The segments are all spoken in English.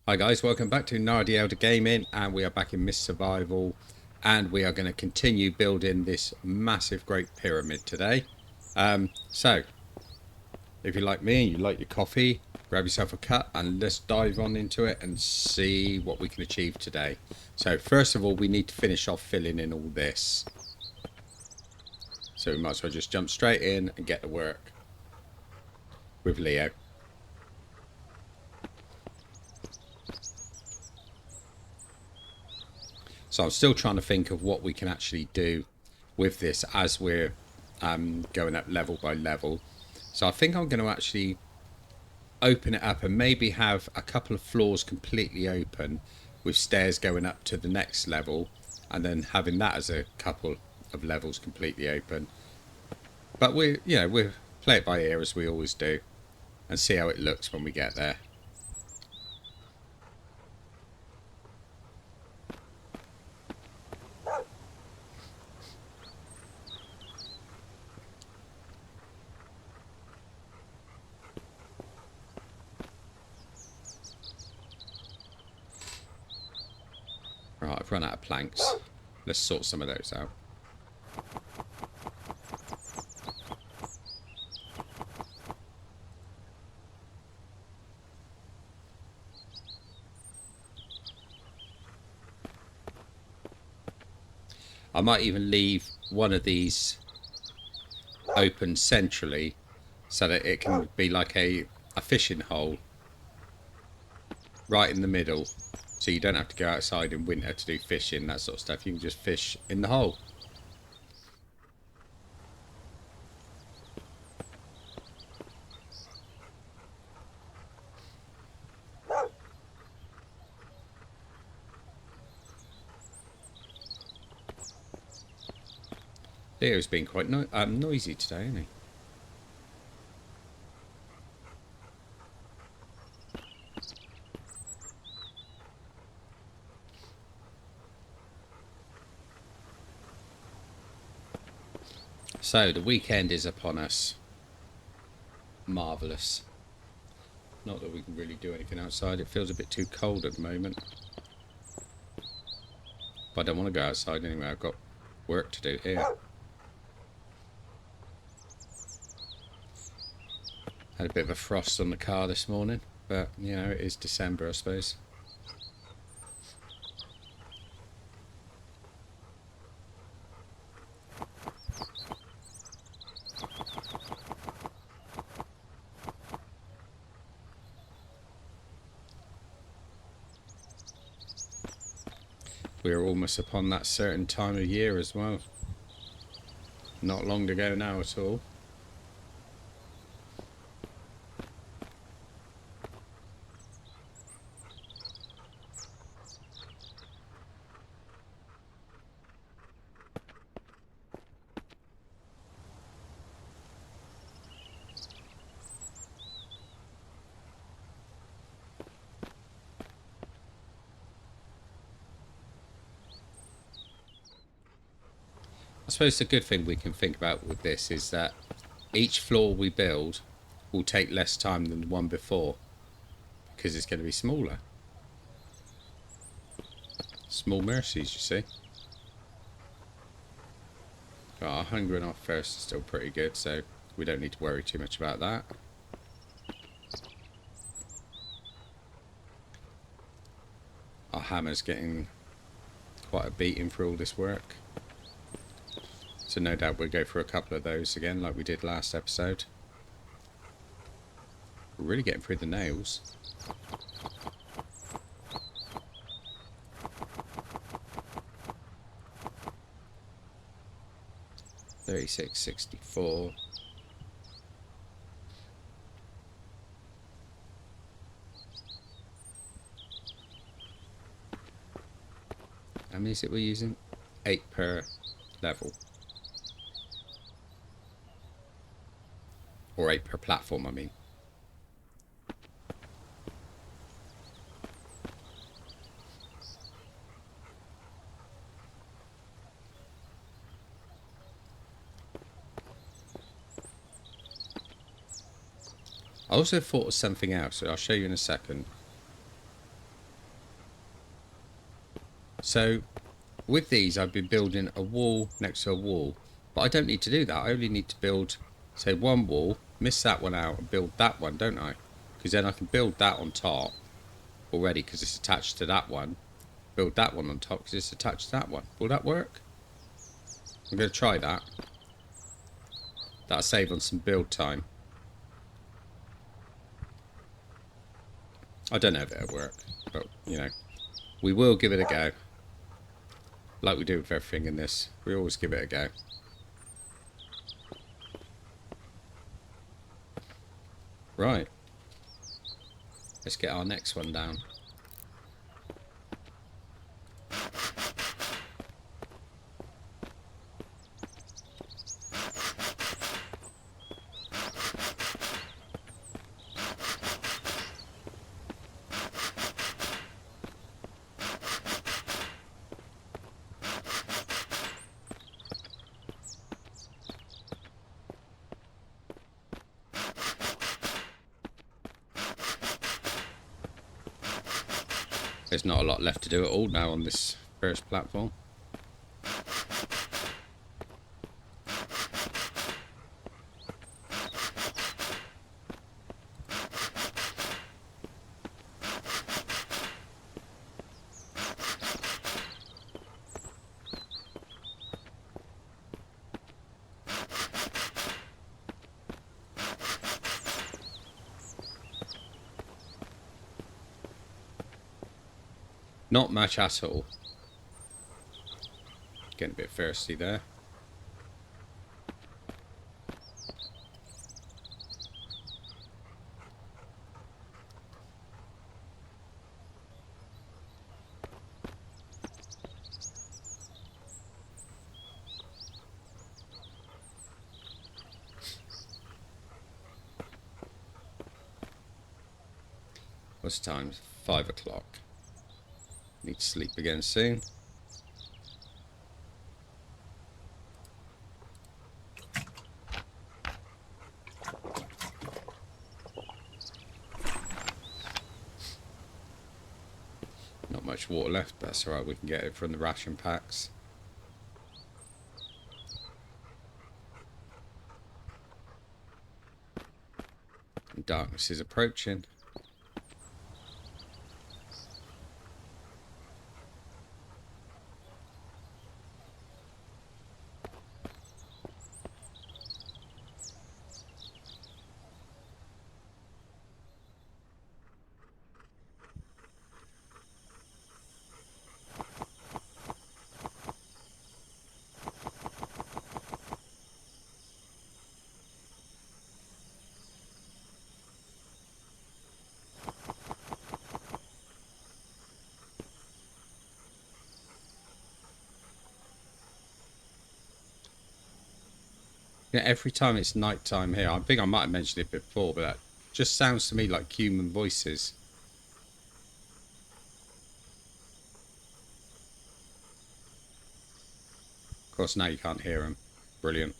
Hi guys, welcome back to Nardi Elder Gaming, and we are back in Mist Survival, and we are going to continue building this massive great pyramid today. So, if you're like me and you like your coffee, grab yourself a cup and let's dive on into it and see what we can achieve today. So first of all, we need to finish off filling in all this. So we might as well just jump straight in and get to work with Leo. So I'm still trying to think of what we can actually do with this as we're going up level by level. So I think I'm going to actually open it up and maybe have a couple of floors completely open with stairs going up to the next level, and then having that as a couple of levels completely open. But we'll play it by ear as we always do and see how it looks when we get there. Right, I've run out of planks. Let's sort some of those out. I might even leave one of these open centrally so that it can be like a fishing hole right in the middle, so you don't have to go outside in winter to do fishing, that sort of stuff. You can just fish in the hole. Leo's been quite noisy today, hasn't he? So the weekend is upon us. Marvellous. Not that we can really do anything outside. It feels a bit too cold at the moment. But I don't want to go outside anyway. I've got work to do here. Had a bit of a frost on the car this morning, but you know, it is December, I suppose. We're almost upon that certain time of year as well. Not long to go now at all. I suppose the good thing we can think about with this is that each floor we build will take less time than the one before, because it's going to be smaller. Small mercies, you see. Got our hunger and our thirst is still pretty good, so we don't need to worry too much about that. Our hammer's getting quite a beating for all this work. So no doubt we'll go for a couple of those again like we did last episode. We're really getting through the nails. $36.64. How many is it we're using? 8 per level. Or 8 per platform, I mean. I also thought of something else, so I'll show you in a second. So with these, I've been building a wall next to a wall, but I don't need to do that. I only need to build, say, one wall, miss that one out, and build that one, don't I? Because then I can build that on top already because it's attached to that one. Build that one on top because it's attached to that one. Will that work? I'm going to try that. That'll save on some build time. I don't know if it'll work, but, you know, we will give it a go. Like we do with everything in this. We always give it a go. Right. Let's get our next one down. There's not a lot left to do at all now on this first platform. Not much at all. Getting a bit thirsty there. What's the time? 5 o'clock. Need to sleep again soon. Not much water left, but that's alright, we can get it from the ration packs. And darkness is approaching. You know, every time it's night time here, I think I might have mentioned it before, but that just sounds to me like human voices. Of course, now you can't hear them. Brilliant.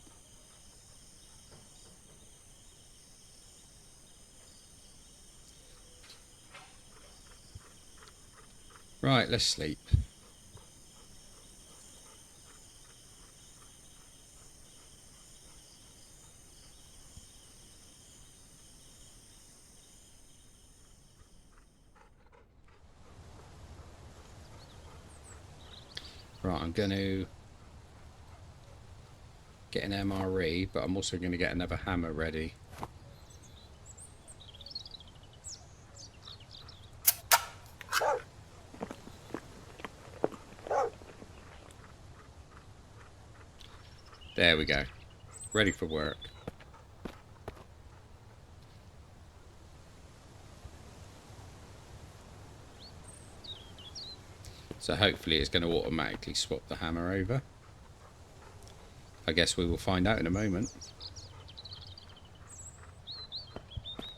Right, let's sleep. Right, I'm going to get an MRE, but I'm also going to get another hammer ready. There we go. Ready for work. So hopefully it's going to automatically swap the hammer over. I guess we will find out in a moment.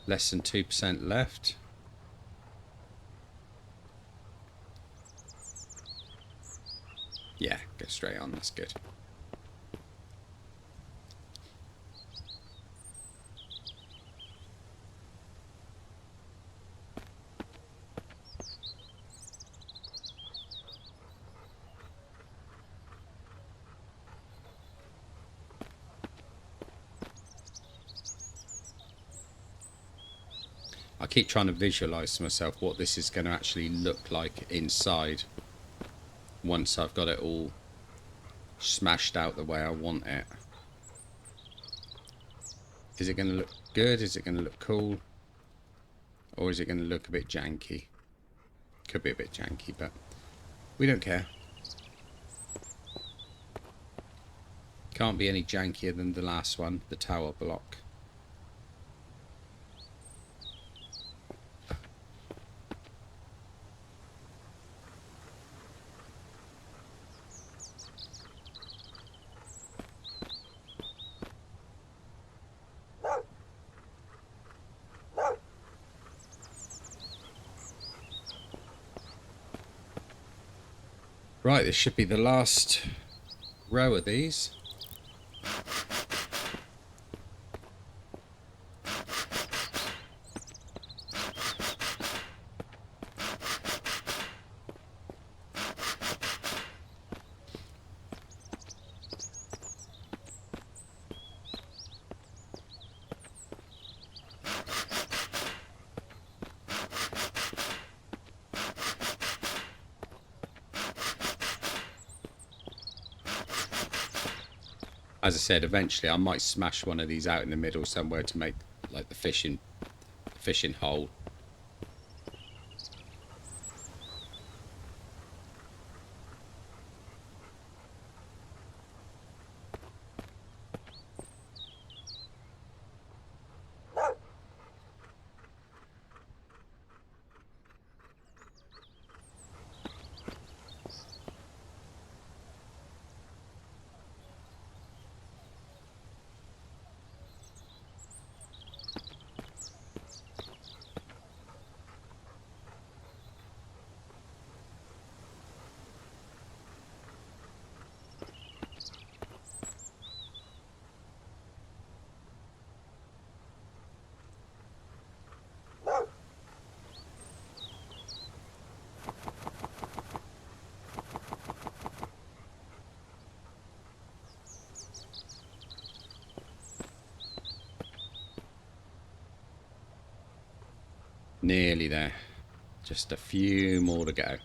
Less than 2% left. Yeah, go straight on, that's good. I keep trying to visualize to myself what this is going to actually look like inside once I've got it all smashed out the way I want it. Is it going to look good? Is it going to look cool? Or is it going to look a bit janky? Could be a bit janky, but we don't care. Can't be any jankier than the last one, the tower block. Right, this should be the last row of these. As I said, eventually I might smash one of these out in the middle somewhere to make like the fishing hole. Nearly there. Just a few more to go.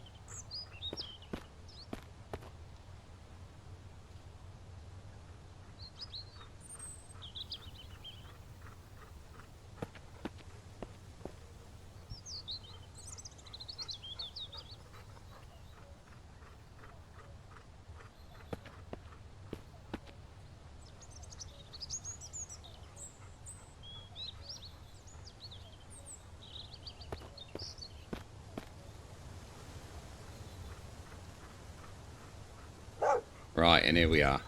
Right, and here we are.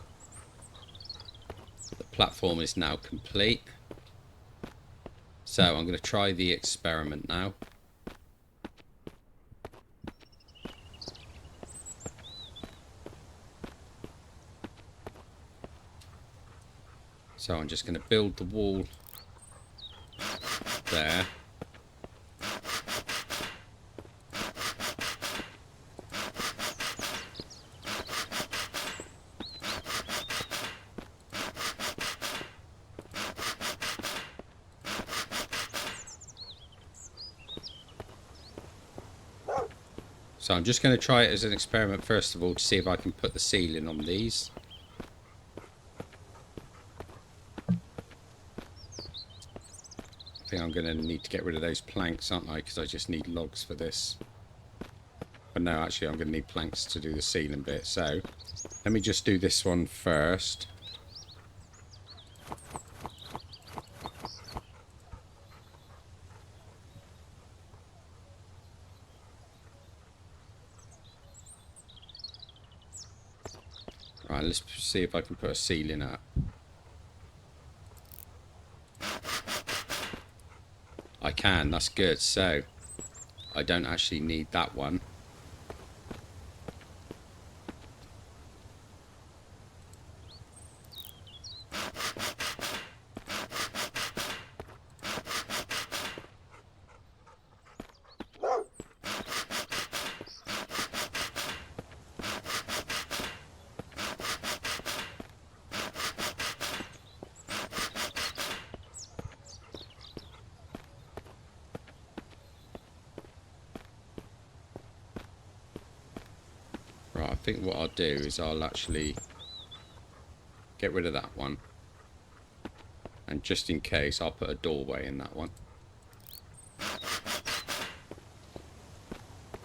The platform is now complete. So I'm going to try the experiment now. So I'm just going to build the wall there. So I'm just going to try it as an experiment first of all to see if I can put the ceiling on these. I think I'm going to need to get rid of those planks, aren't I? Because I just need logs for this. But no, actually I'm going to need planks to do the ceiling bit. So let me just do this one first. Right, let's see if I can put a ceiling up. I can, that's good. So I don't actually need that one. I think what I'll do is I'll actually get rid of that one. And just in case, I'll put a doorway in that one.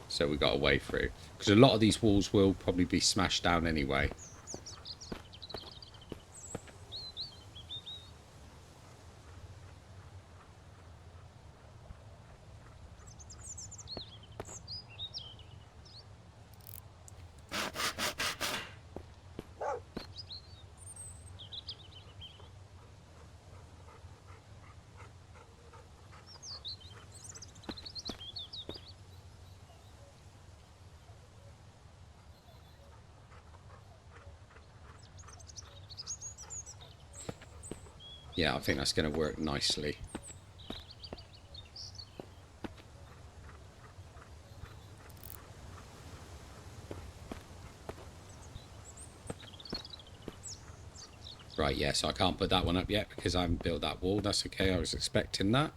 So we got a way through. Because a lot of these walls will probably be smashed down anyway. Yeah, I think that's going to work nicely. Right, yeah, so I can't put that one up yet because I haven't built that wall. That's okay, I was expecting that.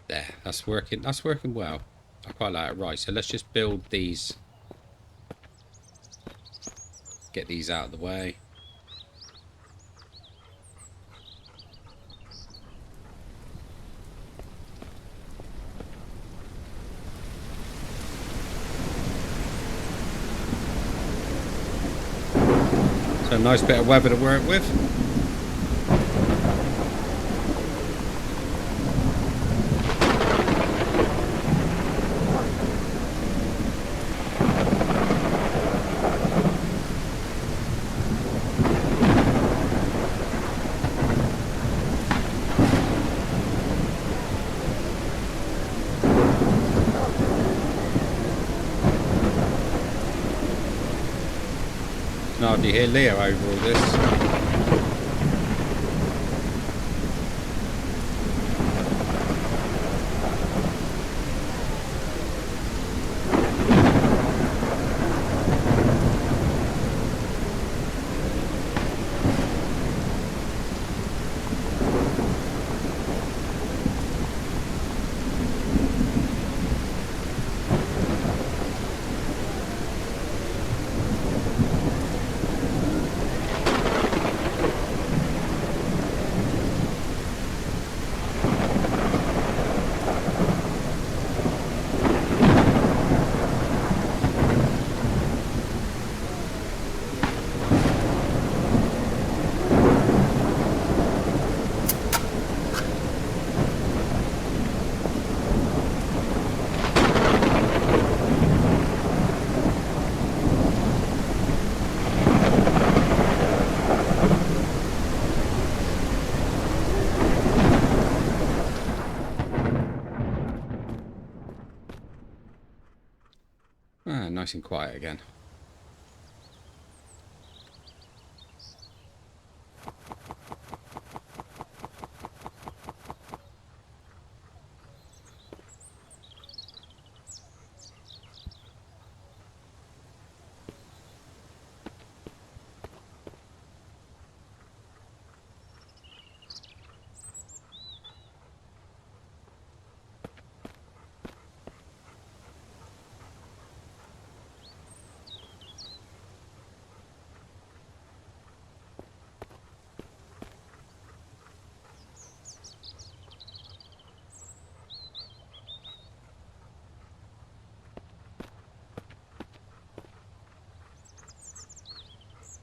There, that's working. That's working well. I quite like it. Right, so let's just build these. Get these out of the way. So a nice bit of weather to work with. Now, do you hear Leo over all this? Ah, nice and quiet again.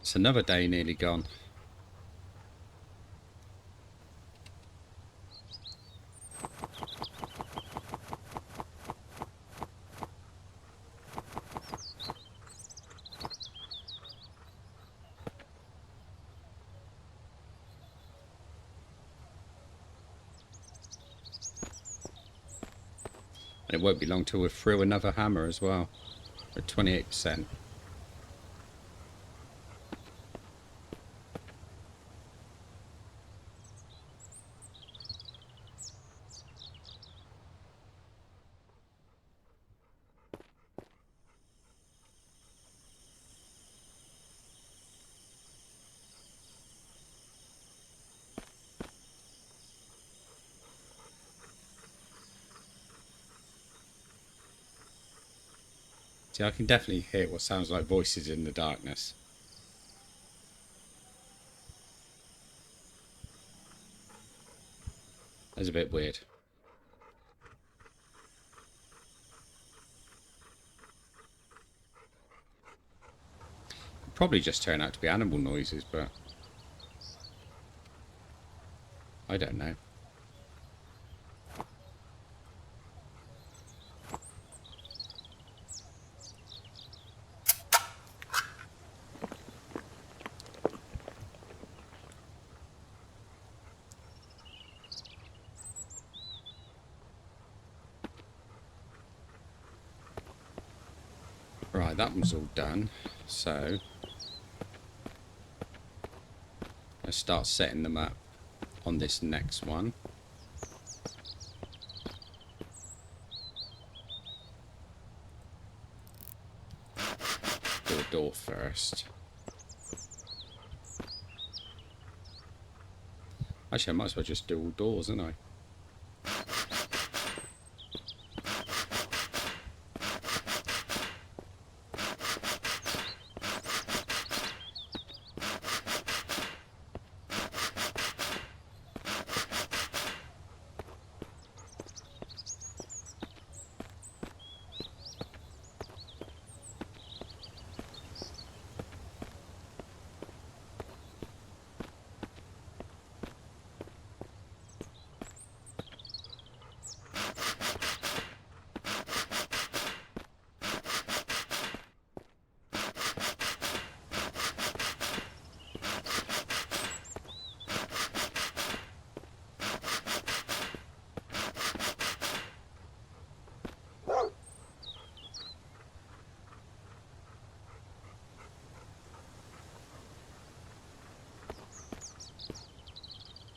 It's another day nearly gone. And it won't be long till we're through another hammer as well. At 28%. See, I can definitely hear what sounds like voices in the darkness. That's a bit weird. Could probably just turn out to be animal noises, but I don't know. Right, that one's all done. So let's start setting them up on this next one. Do a door first. Actually, I might as well just do all doors, don't I?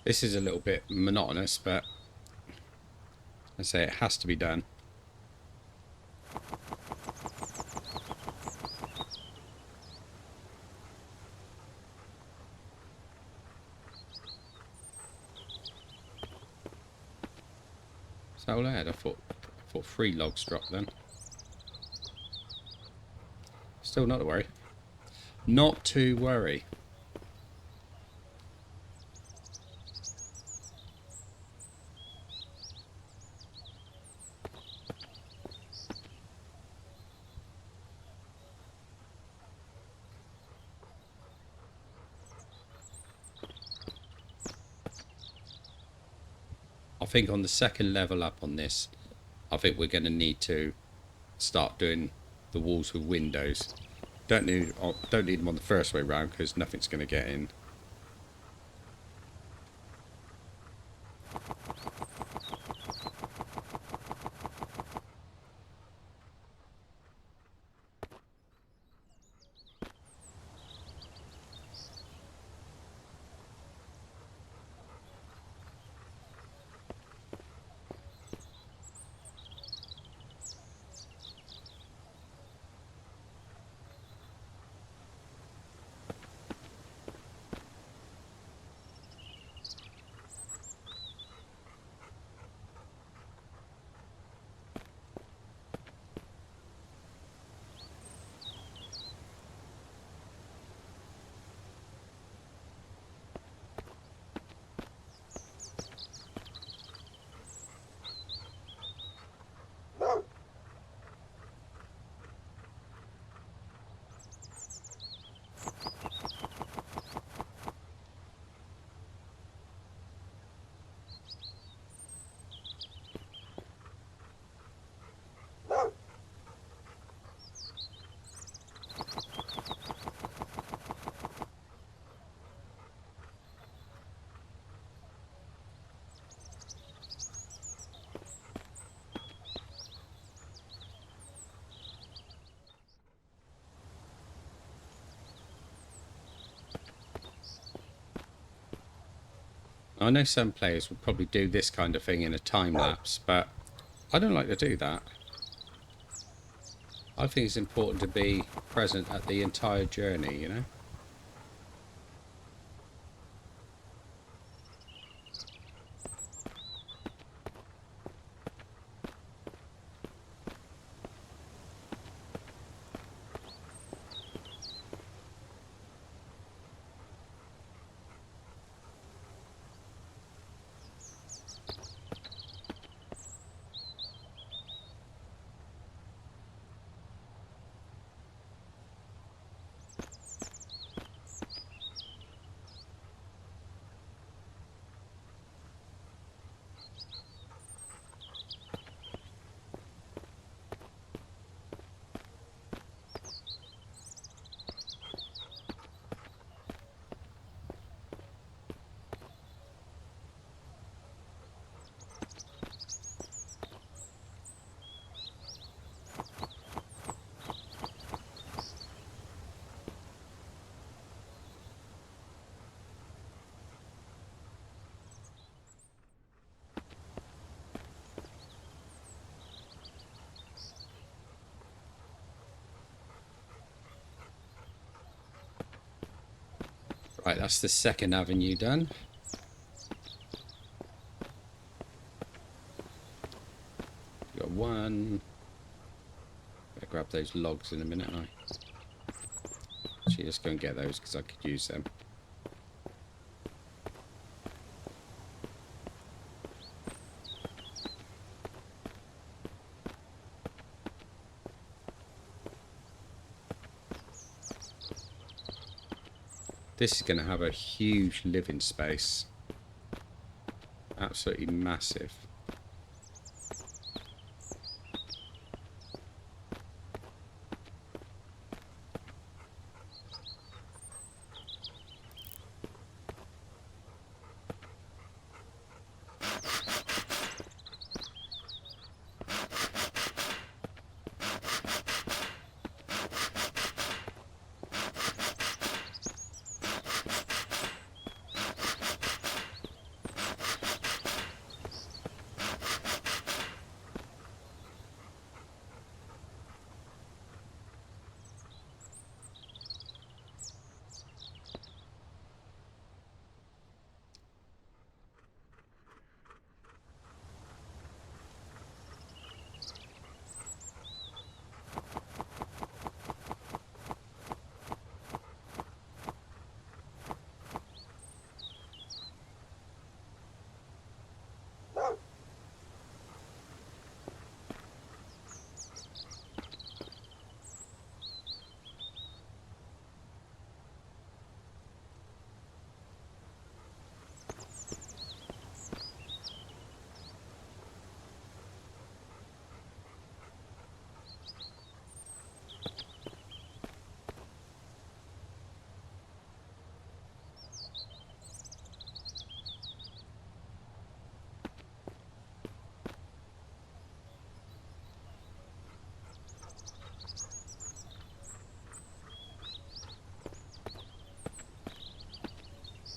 This is a little bit monotonous, but I say it has to be done. Is that all I had? I thought 3 logs dropped then. Still not to worry. Not to worry. I think on the second level up on this, I think we're going to need to start doing the walls with windows. Don't need them on the first way round because nothing's going to get in. I know some players would probably do this kind of thing in a time lapse, but I don't like to do that. I think it's important to be present at the entire journey, you know? Right, that's the second avenue done. We've got one. Better grab those logs in a minute, I. Actually, let's go and get those because I could use them. This is going to have a huge living space. Absolutely massive.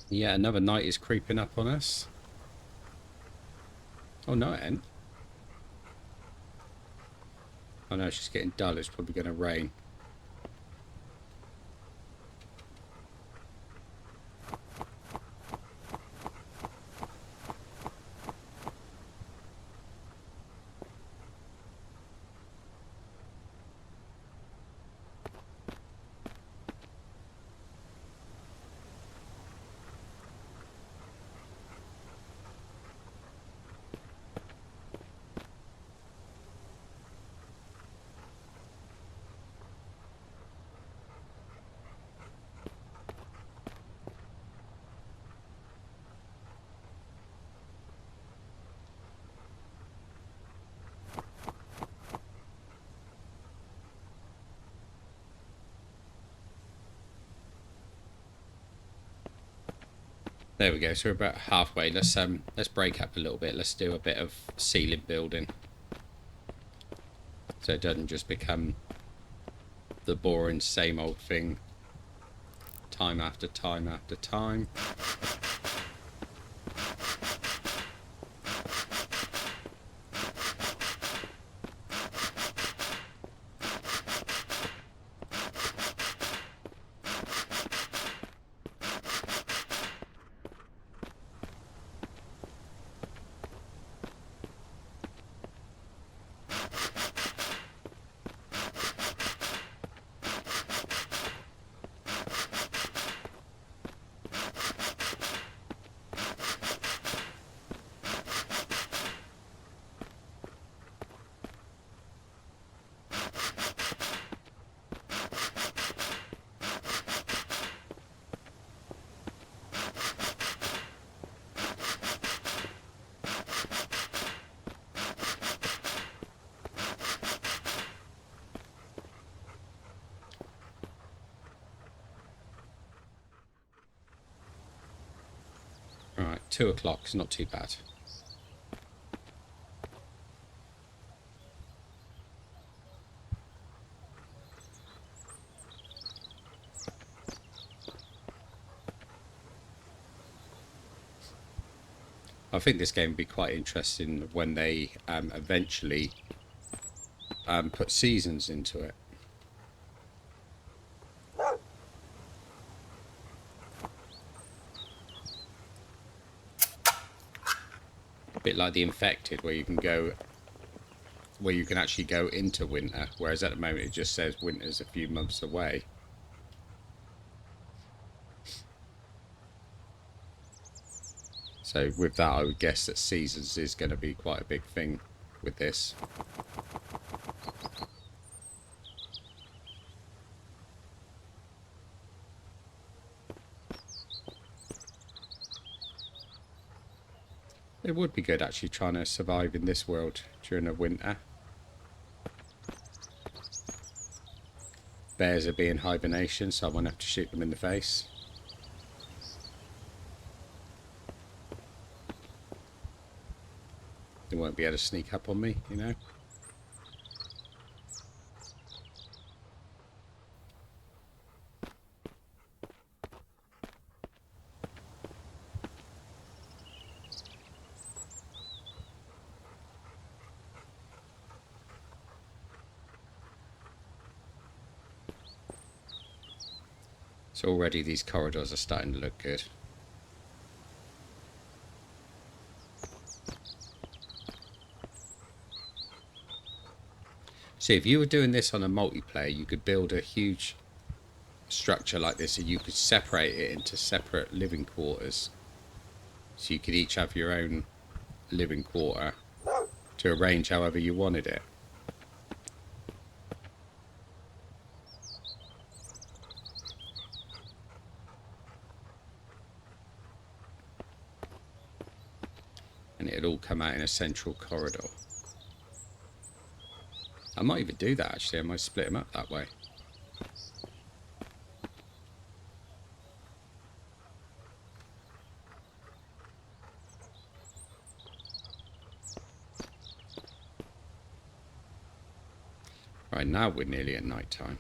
Yeah, another night is creeping up on us. Oh, no, it ain't. Oh, no, she's getting dull. It's probably going to rain. There we go. So we're about halfway. Let's break up a little bit. Let's do a bit of ceiling building, so it doesn't just become the boring same old thing time after time after time. 2 o'clock is not too bad. I think this game would be quite interesting when they eventually put seasons into it. A bit like The Infected, where you can actually go into winter, whereas at the moment it just says winter's a few months away. So with that, I would guess that seasons is going to be quite a big thing with this. It would be good actually trying to survive in this world during the winter. Bears are being hibernation, so I won't have to shoot them in the face. They won't be able to sneak up on me, you know. So already these corridors are starting to look good. See, if you were doing this on a multiplayer, you could build a huge structure like this, and you could separate it into separate living quarters. So you could each have your own living quarter to arrange however you wanted it. And it'd all come out in a central corridor. I might even do that actually, I might split them up that way. Right, now we're nearly at night time.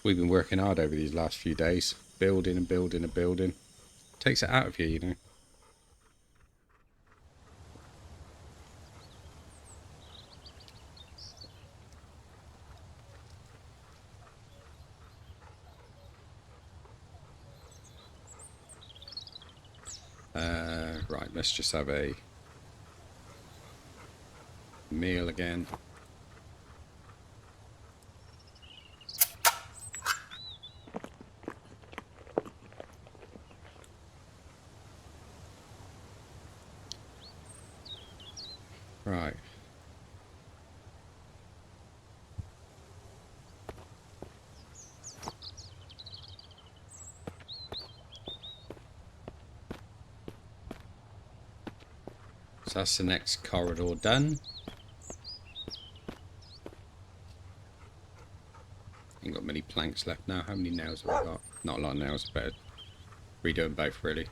We've been working hard over these last few days, building and building and building. Takes it out of you, you know. Right, let's just have a meal again. Right. So that's the next corridor done. Ain't got many planks left now. How many nails have I got? Not a lot of nails, better redo them both really.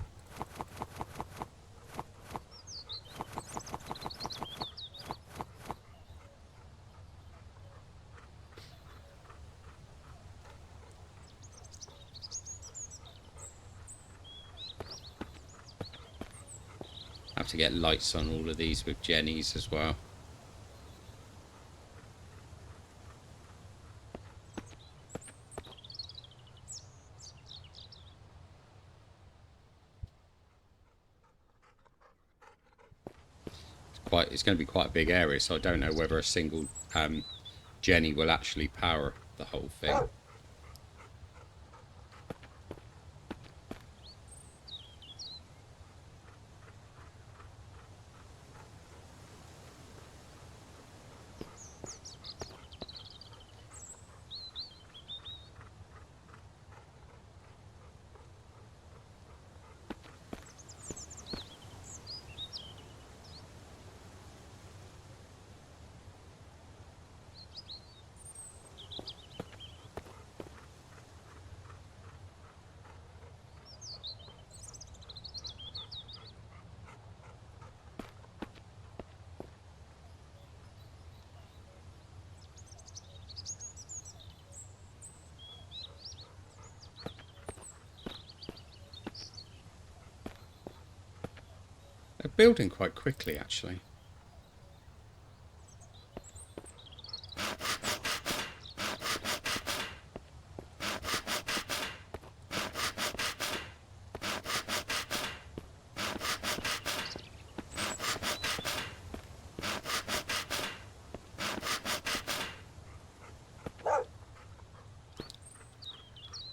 Have to get lights on all of these with Jenny's as well. It's going to be quite a big area, so I don't know whether a single Jenny will actually power the whole thing. building quite quickly, actually.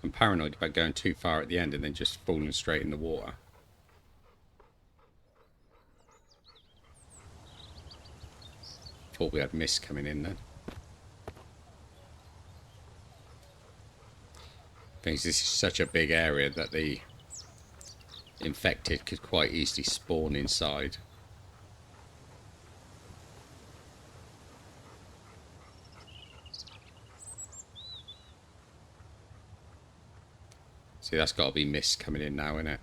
I'm paranoid about going too far at the end and then just falling straight in the water. Thought we had mist coming in then. Because this is such a big area that the infected could quite easily spawn inside. See, that's got to be mist coming in now, isn't it?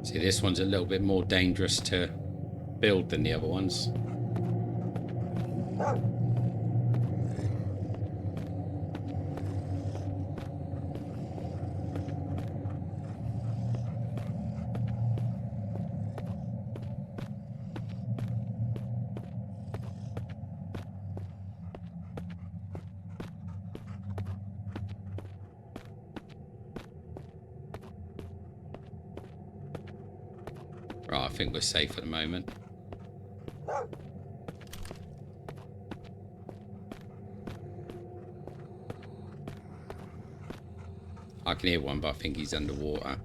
See, this one's a little bit more dangerous to build than the other ones. Right, I think we're safe at the moment. I can hear one, but I think he's underwater.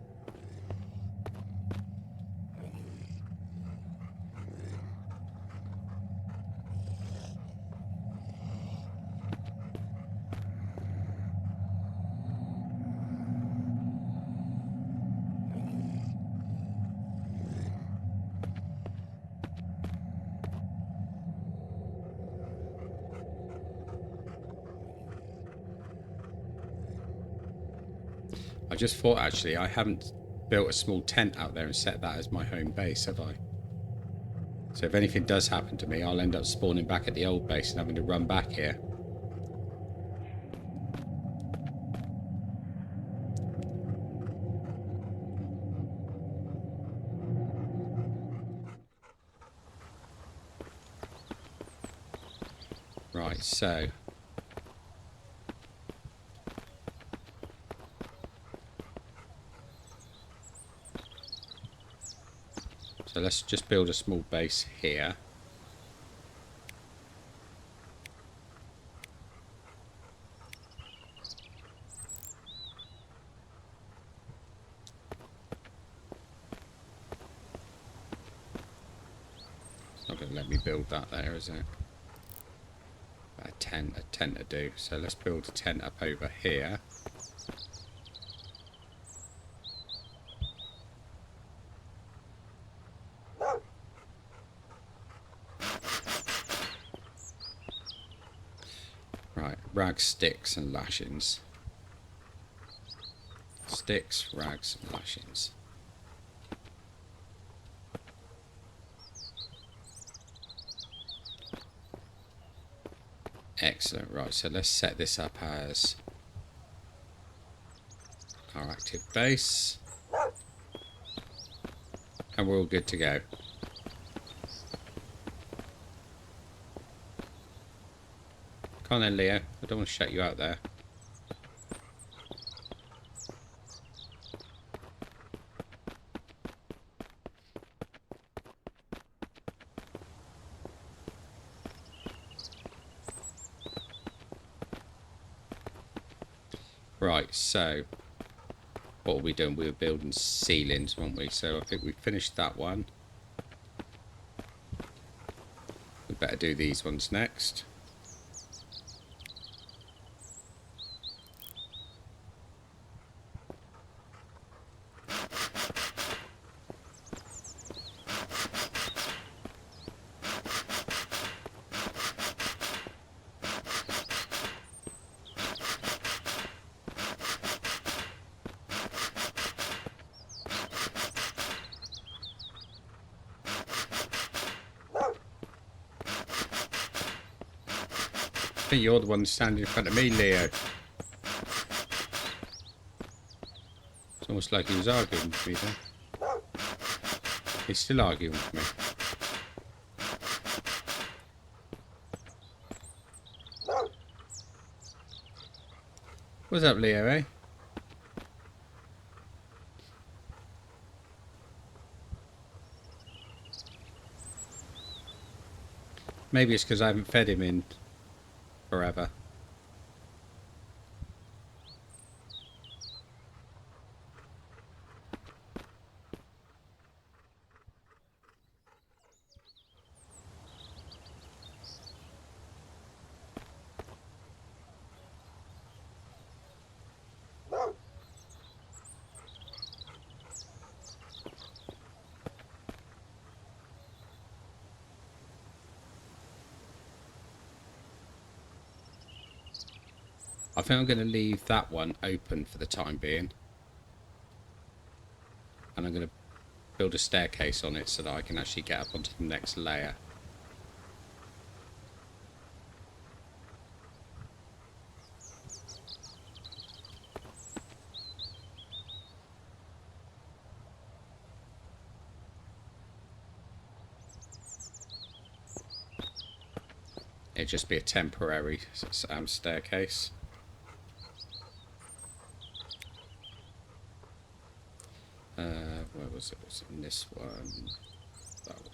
I just thought, actually, I haven't built a small tent out there and set that as my home base, have I? So if anything does happen to me, I'll end up spawning back at the old base and having to run back here. Right, so let's just build a small base here. It's not going to let me build that there, is it? A tent to do. So let's build a tent up over here. Right, rags, sticks and lashings. Sticks, rags and lashings. Excellent. Right, so let's set this up as our active base. And we're all good to go. Come on then, Leo. I don't want to shut you out there. Right, so what were we doing? We were building ceilings, weren't we? So I think we finished that one. We better do these ones next. I think you're the one standing in front of me, Leo. It's almost like he was arguing with me then. He's still arguing with me. What's up, Leo, eh? Maybe it's because I haven't fed him in forever. I think I'm going to leave that one open for the time being. And I'm going to build a staircase on it so that I can actually get up onto the next layer. It'd just be a temporary staircase. Where was it? Was it in this one? That one.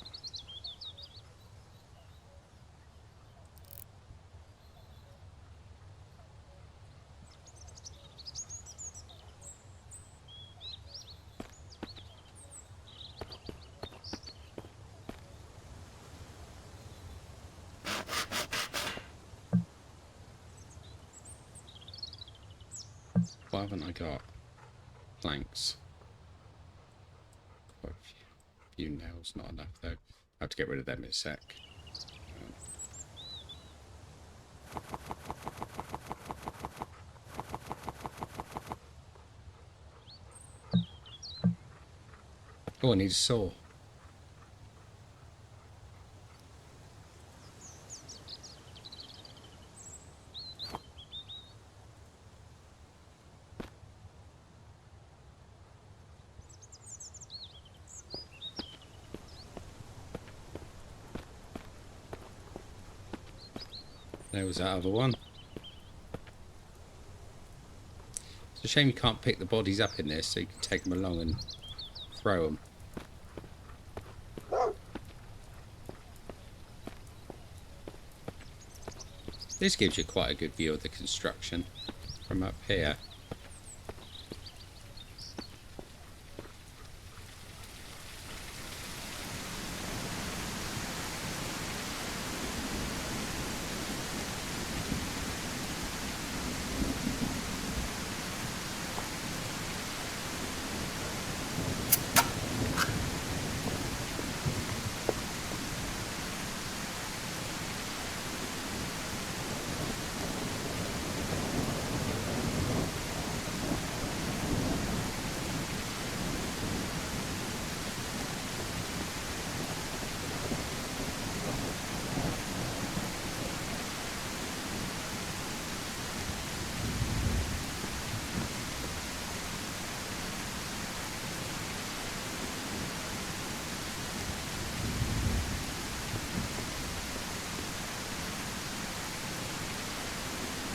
Why haven't I got planks? Quite a few nails, not enough though. I have to get rid of them in a sec. Oh, I need a saw. There was that other one. It's a shame you can't pick the bodies up in this so you can take them along and throw them. This gives you quite a good view of the construction from up here.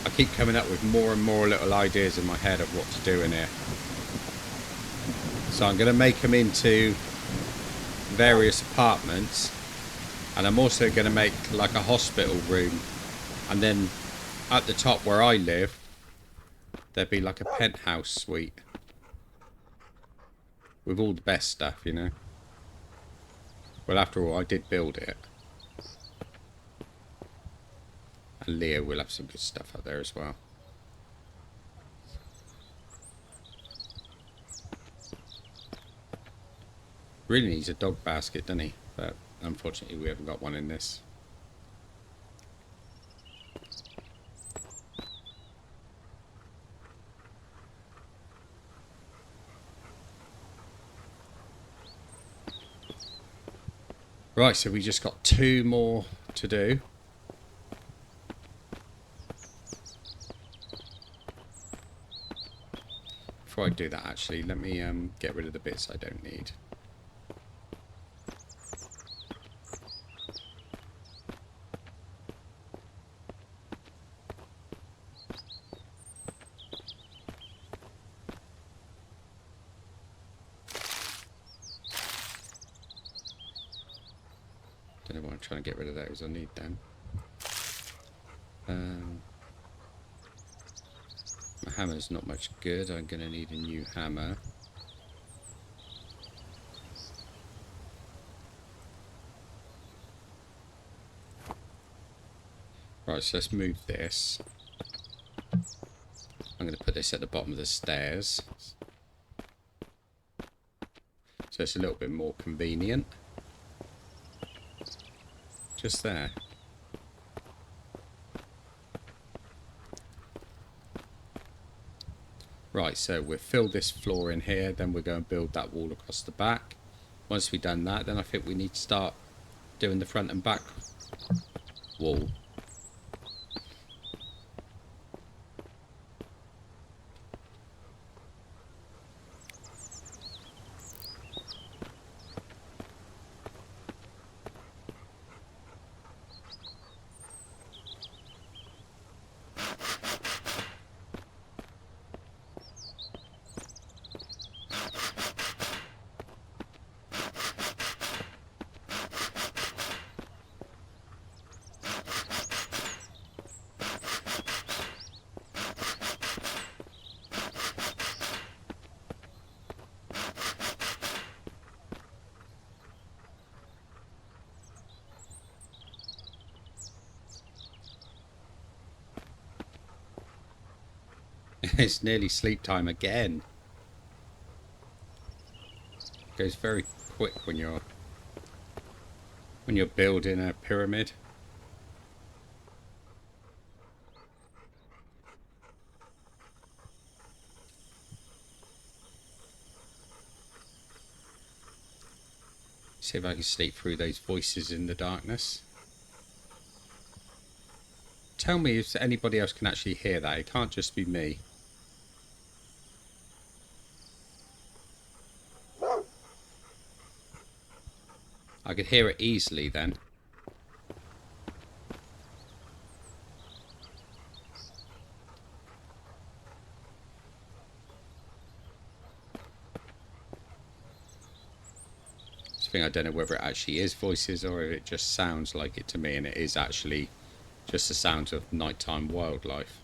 I keep coming up with more and more little ideas in my head of what to do in here. So I'm going to make them into various apartments, and I'm also going to make like a hospital room, and then at the top where I live there'd be like a penthouse suite with all the best stuff, you know. Well, after all, I did build it. And Leo will have some good stuff up there as well. Really needs a dog basket, doesn't he? But unfortunately, we haven't got one in this. Right, so we just got 2 more to do. Before I do that, actually, let me get rid of the bits I don't need. Don't know why I'm trying to get rid of those. I need them. My hammer's not much good. I'm going to need a new hammer. Right, so let's move this. I'm going to put this at the bottom of the stairs. So it's a little bit more convenient. Just there. Right, so we've filled this floor in here, then we're going to build that wall across the back. Once we've done that, then I think we need to start doing the front and back wall. It's nearly sleep time again. It goes very quick when you're building a pyramid. See if I can sleep through those voices in the darkness. Tell me if anybody else can actually hear that. It can't just be me. I could hear it easily then. I don't know whether it actually is voices or if it just sounds like it to me, and it is actually just the sounds of nighttime wildlife.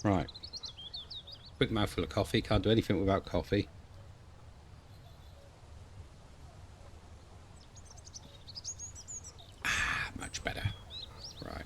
Right. Quick mouthful of coffee. Can't do anything without coffee. Ah, much better. Right.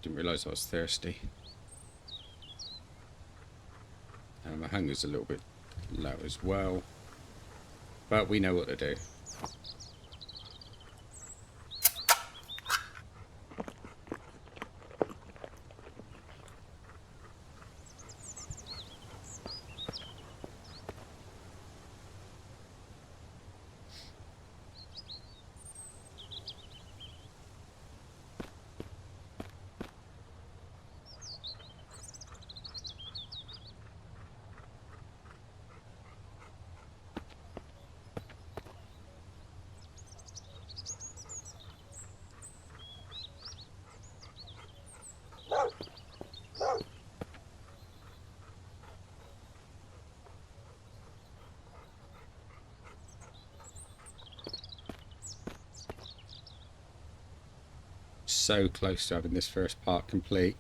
Didn't realise I was thirsty. And my hunger's a little bit low as well. But we know what to do. So close to having this first part complete.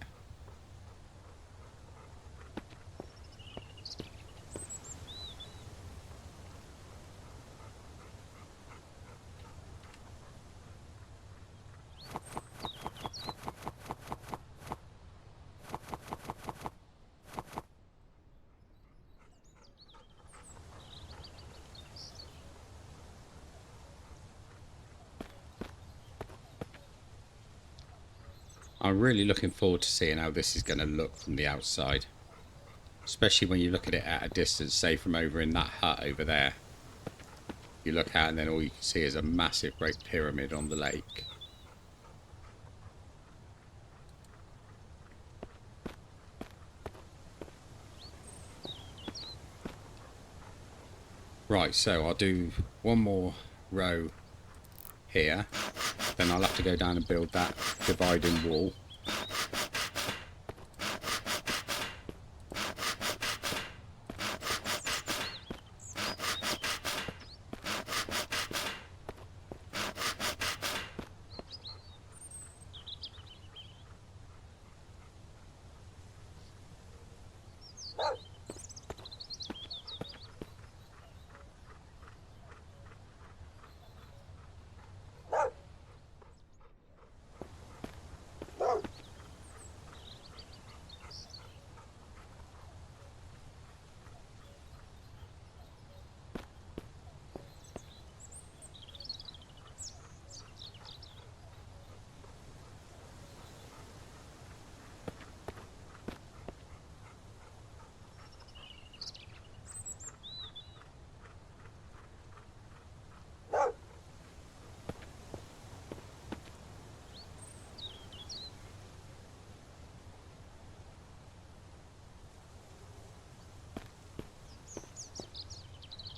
I'm really looking forward to seeing how this is going to look from the outside. Especially when you look at it at a distance, say from over in that hut over there. You look out and then all you can see is a massive great pyramid on the lake. Right, so I'll do one more row here. Then I'll have to go down and build that dividing wall.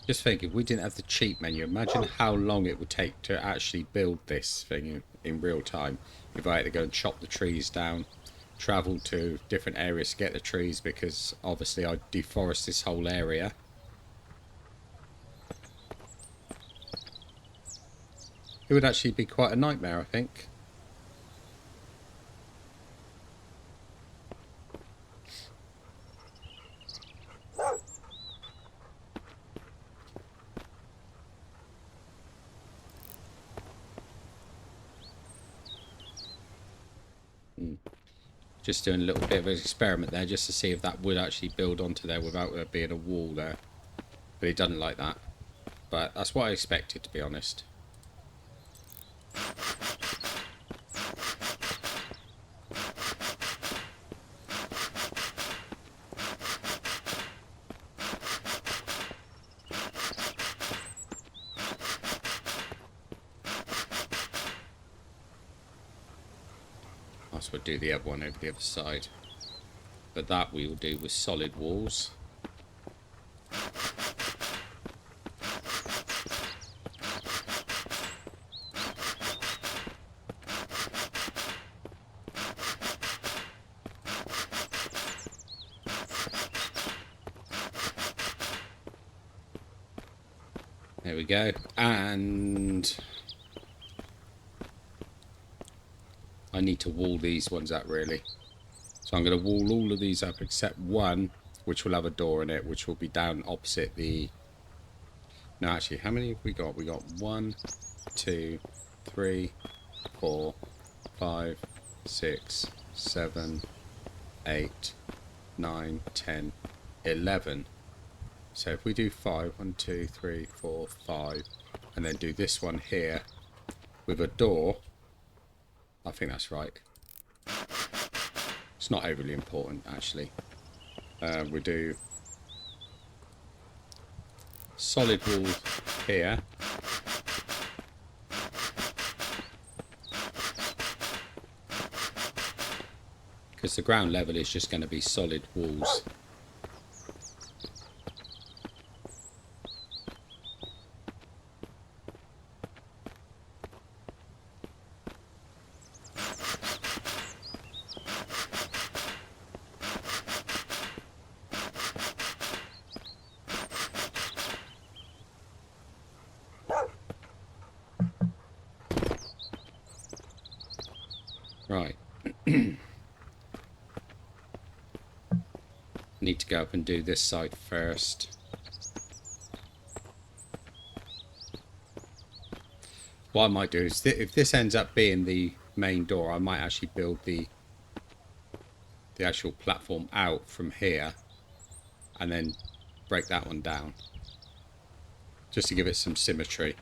Just think, if we didn't have the cheat menu, imagine how long it would take to actually build this thing in real time. If I had to go and chop the trees down, travel to different areas to get the trees, because obviously I deforest this whole area. It would actually be quite a nightmare, I think. Just doing a little bit of an experiment there just to see if that would actually build onto there without there being a wall there. But it doesn't like that. But that's what I expected, to be honest. We'll do the other one over the other side, but that we will do with solid walls. There we go. And I need to wall these ones up, really. So I'm going to wall all of these up except one, which will have a door in it, which will be down opposite the... No, actually, how many have we got? We got 1, 2, 3, 4, 5, 6, 7, 8, 9, 10, 11. So if we do 5, 1, 2, 3, 4, 5, and then do this one here with a door, I think that's right. It's not overly important, actually. We do solid walls here. Because the ground level is just going to be solid walls. Right. Need to go up and do this side first. What I might do is, if this ends up being the main door, I might actually build the actual platform out from here and then break that one down, just to give it some symmetry.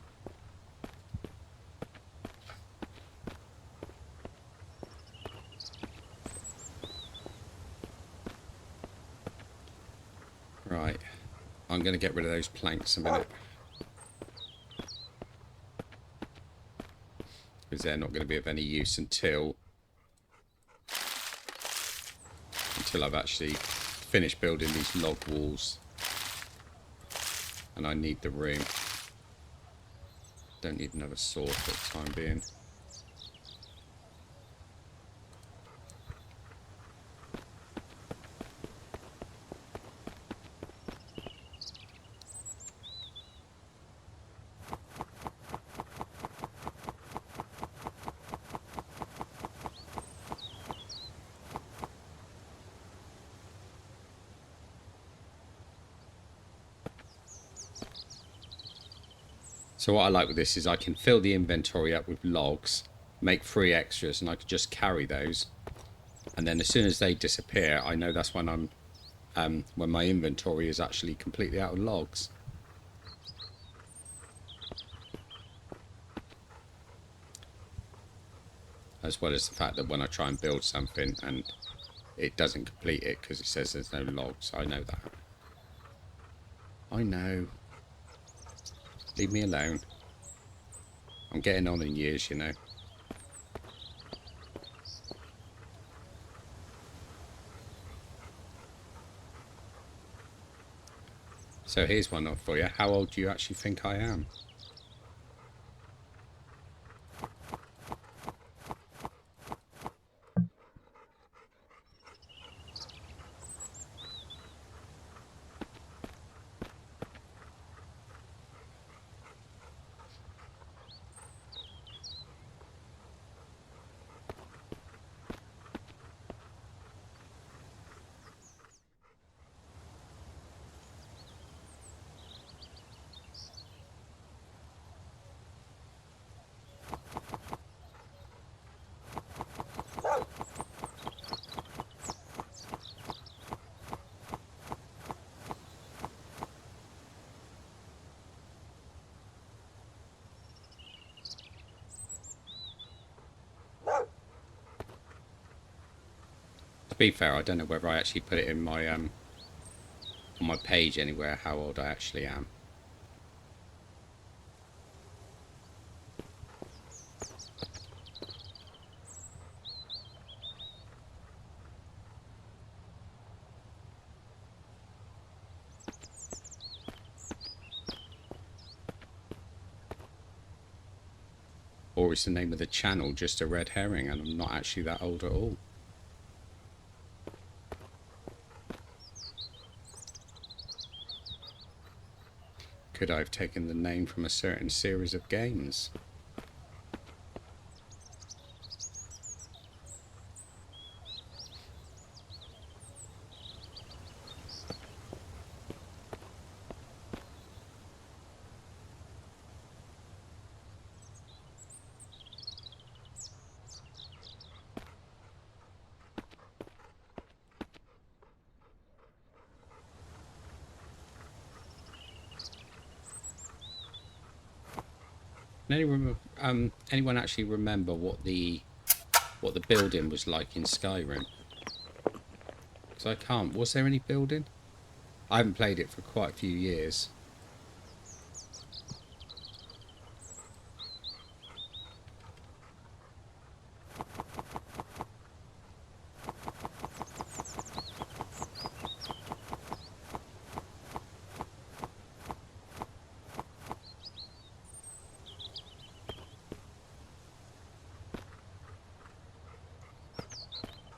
Right, I'm going to get rid of those planks a minute, because they're not going to be of any use until I've actually finished building these log walls, and I need the room. Don't need another sword for the time being. So what I like with this is I can fill the inventory up with logs, make 3 extras, and I can just carry those. And then as soon as they disappear, I know that's when when my inventory is actually completely out of logs. As well as the fact that when I try and build something and it doesn't complete it because it says there's no logs, I know that. I know. Leave me alone. I'm getting on in years, you know. So here's one for you. How old do you actually think I am? To be fair, I don't know whether I actually put it in my on my page anywhere how old I actually am. Or is the name of the channel just a red herring and I'm not actually that old at all? Could I have taken the name from a certain series of games? Anyone actually remember what the building was like in Skyrim? Because I can't. Was there any building? I haven't played it for quite a few years.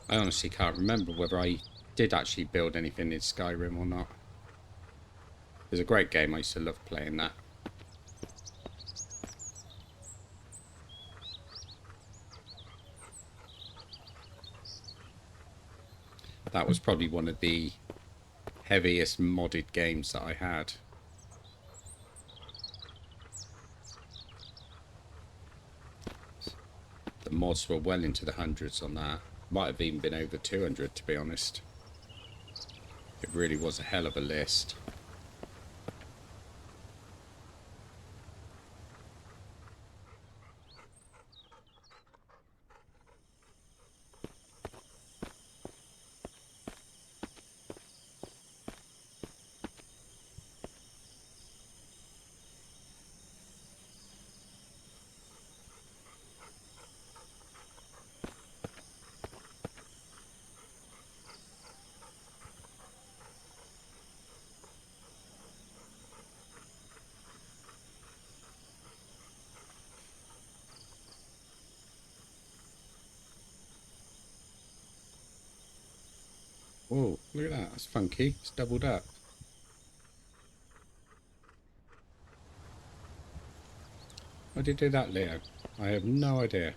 I honestly can't remember whether I did actually build anything in Skyrim or not. It was a great game. I used to love playing that. That was probably one of the heaviest modded games that I had. The mods were well into the hundreds on that. Might have even been over 200, to be honest. It really was a hell of a list. Whoa, look at that. That's funky. It's doubled up. Why did you do that, Leo? I have no idea.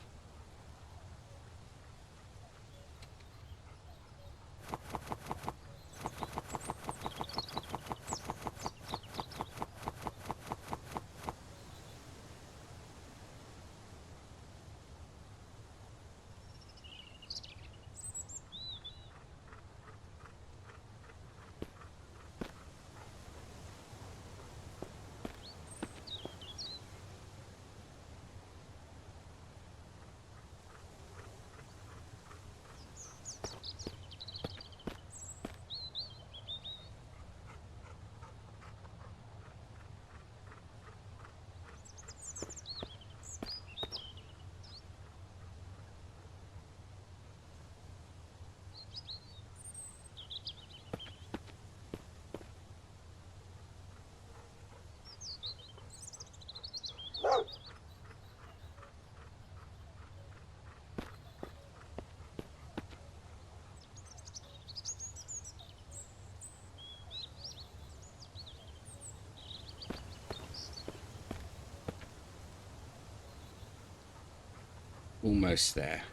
Almost there.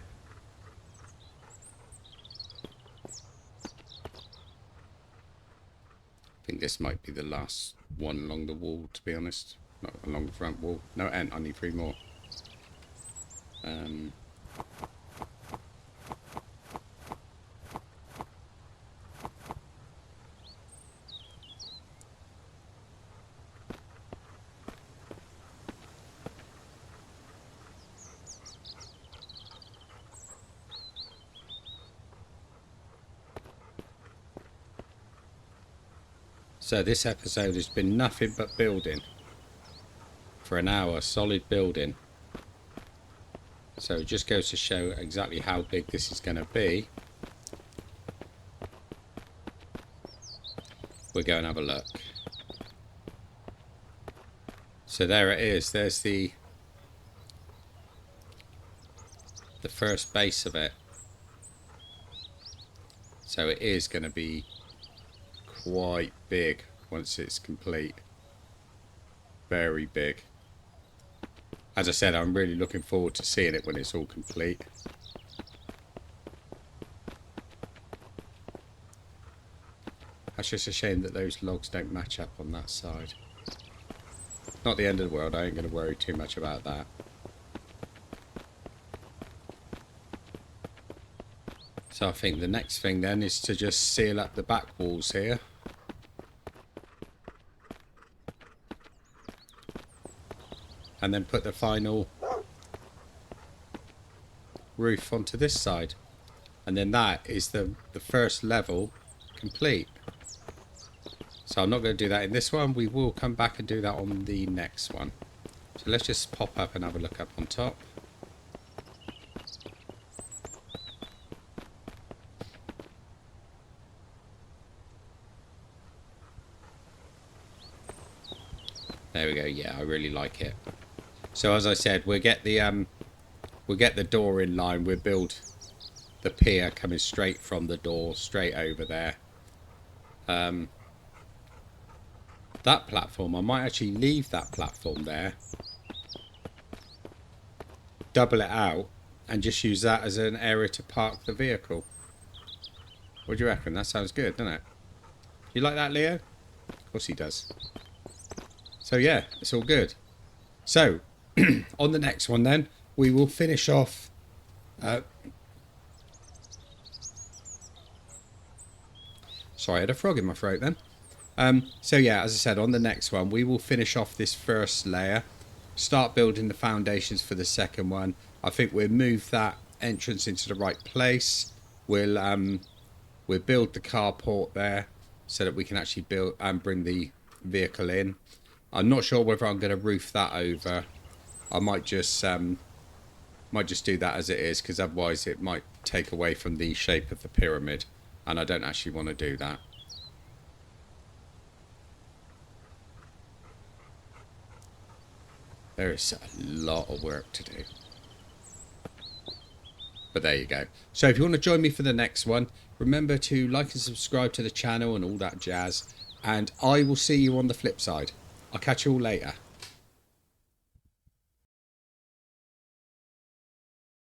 I think this might be the last one along the wall, to be honest. Not along the front wall. No, and I need 3 more. So this episode has been nothing but building. For an hour, solid building. So it just goes to show exactly how big this is going to be. We'll go and have a look. So there it is. There's the first base of it. So it is going to be quite big once it's complete. Very big. As I said, I'm really looking forward to seeing it when it's all complete. That's just a shame that those logs don't match up on that side. Not the end of the world, I ain't going to worry too much about that. So I think the next thing then is to just seal up the back walls here. and then put the final roof onto this side, and then that is the first level complete. So I'm not going to do that in this one. We will come back and do that on the next one. So let's just pop up and have a look up on top. There we go. Yeah, I really like it. So as I said, we'll get the door in line. We'll build the pier coming straight from the door, straight over there. That platform, I might actually leave that platform there, double it out, and just use that as an area to park the vehicle. What do you reckon? That sounds good, doesn't it? You like that, Leo? Of course he does. So yeah, it's all good. So, on the next one then, we will finish off... sorry, I had a frog in my throat then. So yeah, as I said, on the next one, we will finish off this first layer, start building the foundations for the second one. I think we'll move that entrance into the right place. We'll build the carport there so that we can actually build and bring the vehicle in. I'm not sure whether I'm going to roof that over. I might just do that as it is, because otherwise it might take away from the shape of the pyramid, and I don't actually want to do that. There is a lot of work to do. But there you go. So if you want to join me for the next one, remember to like and subscribe to the channel and all that jazz. And I will see you on the flip side. I'll catch you all later.